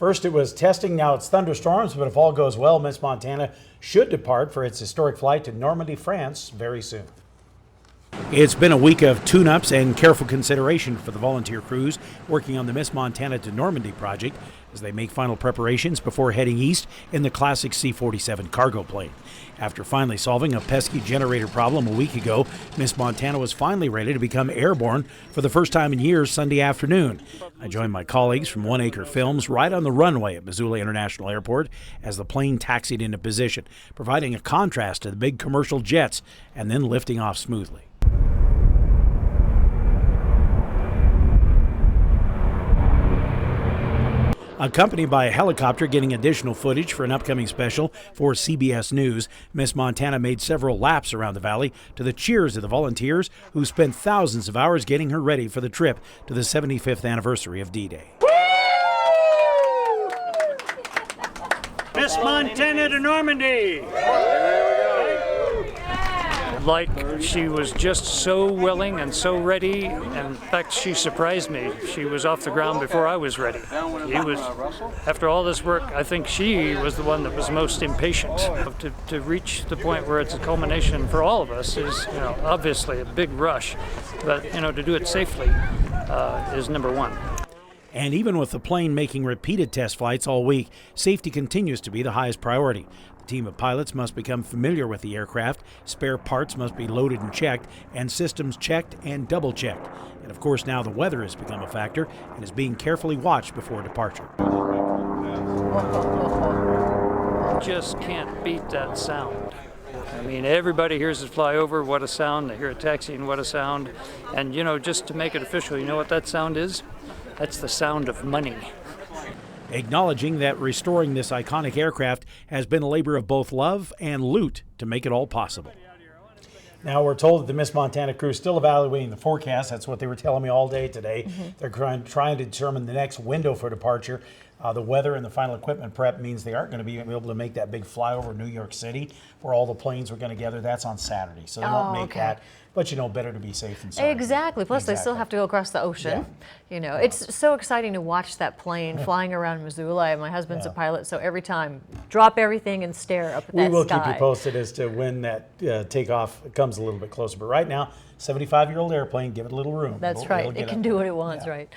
First it was testing, now it's thunderstorms, but if all goes well, Miss Montana should depart for its historic flight to Normandy, France very soon. It's been a week of tune-ups and careful consideration for the volunteer crews working on the Miss Montana to Normandy project as they make final preparations before heading east in the classic C-47 cargo plane. After finally solving a pesky generator problem a week ago, Miss Montana was finally ready to become airborne for the first time in years Sunday afternoon. I joined my colleagues from One Acre Films right on the runway at Missoula International Airport as the plane taxied into position, providing a contrast to the big commercial jets and then lifting off smoothly. Accompanied by a helicopter getting additional footage for an upcoming special for CBS News, Miss Montana made several laps around the valley to the cheers of the volunteers who spent thousands of hours getting her ready for the trip to the 75th anniversary of D-Day. Miss Montana to Normandy! Like, she was just so willing and so ready. In fact, she surprised me. She was off the ground before I was ready. After all this work, I think she was the one that was most impatient. To reach the point where it's a culmination for all of us is, obviously a big rush, but, to do it safely is number one. And even with the plane making repeated test flights all week, safety continues to be the highest priority. The team of pilots must become familiar with the aircraft, spare parts must be loaded and checked, and systems checked and double-checked. And of course now the weather has become a factor and is being carefully watched before departure. Just can't beat that sound. I mean, everybody hears it fly over, what a sound. They hear it taxiing, what a sound. And, just to make it official, you know what that sound is? That's the sound of money. Acknowledging that restoring this iconic aircraft has been a labor of both love and loot to make it all possible. Now we're told that the Miss Montana crew is still evaluating the forecast. That's what they were telling me all day today. They're trying to determine the next window for departure. The weather and the final equipment prep means they aren't going to be able to make that big flyover New York City where all the planes are going to gather. That's on Saturday, so they won't make that. But better to be safe than sorry. Exactly. Plus, they still have to go across the ocean. Yeah. It's so exciting to watch that plane flying around Missoula. My husband's a pilot, so every time, drop everything and stare up at that sky. We will keep you posted as to when that takeoff comes a little bit closer. But right now, 75-year-old airplane, give it a little room. That's right. It can do what it wants, right?